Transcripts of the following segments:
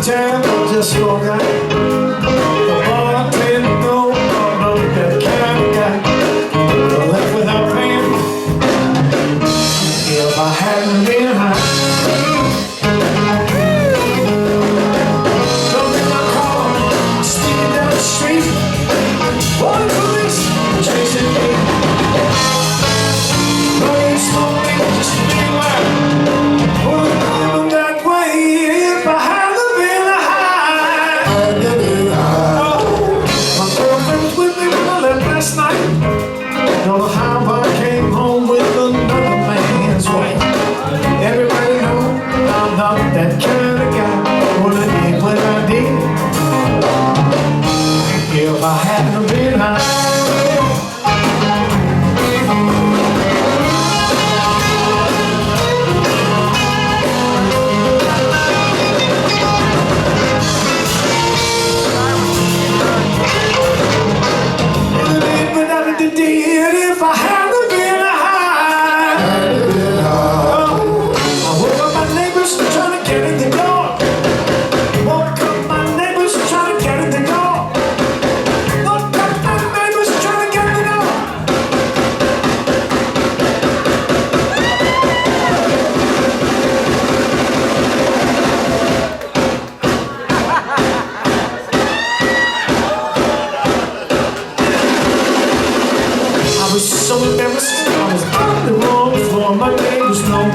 cocktail just for that. The bartender know I'm that kind of guy. Left without paying. If I hadn't been high. Jump in my car, speeding down the street. All the police chasing me. Blowing slowly just to be loud. Wouldn't that way if I hadn't been high. Oh, my girlfriend was with me when I left last night. Don't know how I came home with another man's wife. Everybody knows I'm not that kind of guy. What I did when I did. If I hadn't been high. If I hadn't been high. Oh, I woke up my neighbors trying to get in the door. Woke up my neighbors trying to get in the door. Woke up my neighbors trying to get in the door. I was so embarrassed, I was on the wrong floor. My neighbors know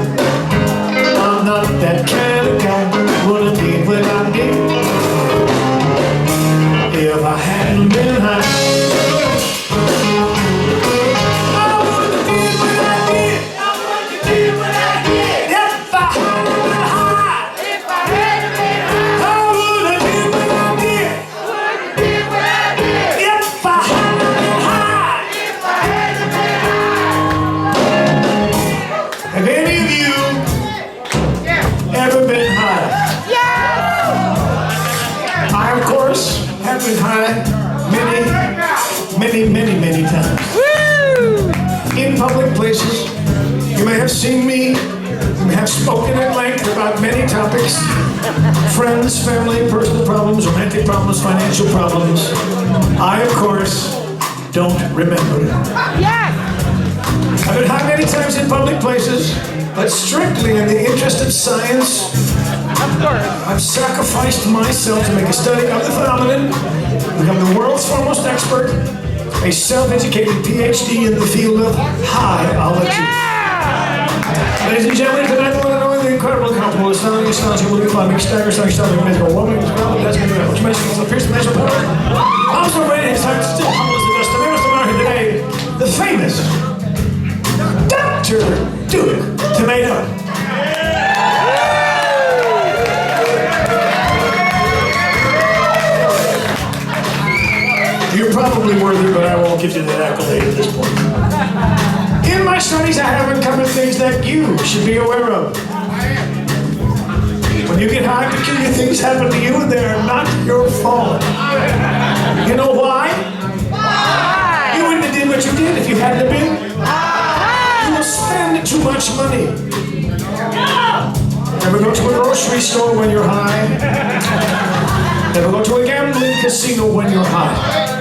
I'm not that kind of guy. What I did when I did. If I hadn't been high. I wouldn't have did what I did. I wouldn't have did what I did. If I hadn't been high. If I hadn't been high. I wouldn't have did what I did. I wouldn't have did what I did. If I hadn't been high. If I hadn't been high. Have any of you ever been high? I, of course, have been high many times. In public places, you may have seen me, you may have spoken at length about many topics. Friends, family, personal problems, romantic problems, financial problems. I, of course, don't remember. I've been high many times in public places, but strictly in the interest of science. I've sacrificed myself to make a study of the phenomenon, become the world's foremost expert, a self-educated PhD in the field of high-ology. Ladies and gentlemen, tonight the one and only, the incredible, incomparable, astounding, astonishing, moving, climbing, staggering, stunning, mythical, woman, that's going to be much mentioned, the piercing, measure, power. Also rated his heart, still humble as the dust. The famous American today, the famous Dr. Duke Tomato. You're probably worthy, but I won't give you that accolade at this point. In my studies, I have uncovered things that you should be aware of. When you get high, peculiar things happen to you, and they're not your fault. You know why? You wouldn't have did what you did if you hadn't have been. You will spend too much money. Never go to a grocery store when you're high. Never go to a gambling casino when you're high.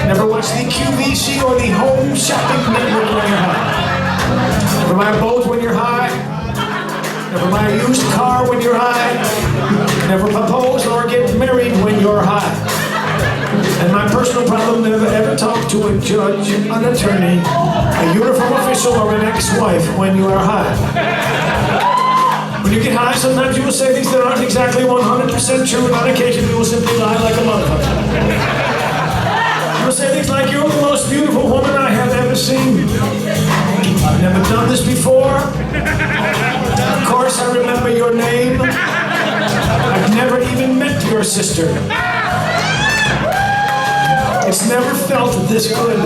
Never watch the QVC or the Home Shopping Network when you're high. Never buy a boat when you're high. Never buy a used car when you're high. Never propose or get married when you're high. And my personal problem, never ever talk to a judge, an attorney, a uniform official, or an ex-wife when you are high. When you get high, sometimes you will say things that aren't exactly 100% true, and on occasion you will simply lie like a motherfucker. You will say things like, "You're the most beautiful woman I have ever seen. I've never done this before. Of course, I remember your name. I've never even met your sister. It's never felt this good.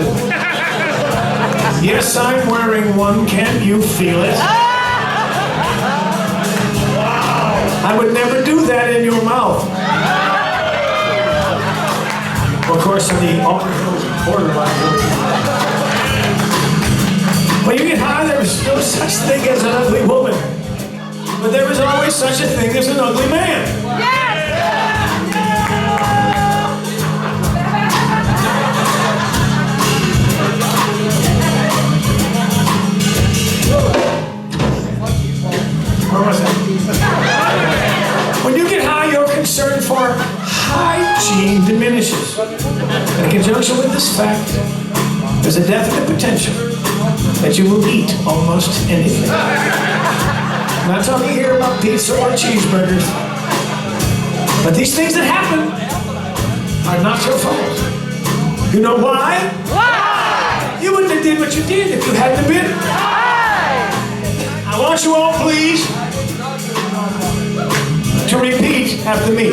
Yes, I'm wearing one. Can't you feel it? I would never do that in your mouth." Of course, in the borderline. When you get high, there is no such thing as an ugly woman. But there is always such a thing as an ugly man. Yes! concern for hygiene diminishes. In conjunction with this fact, there's a definite potential that you will eat almost anything. I'm not talking here about pizza or cheeseburgers, but these things that happen are not your fault. You know why? Why? You wouldn't have did what you did if you hadn't have been. Why? I want you all, please, to repeat after me.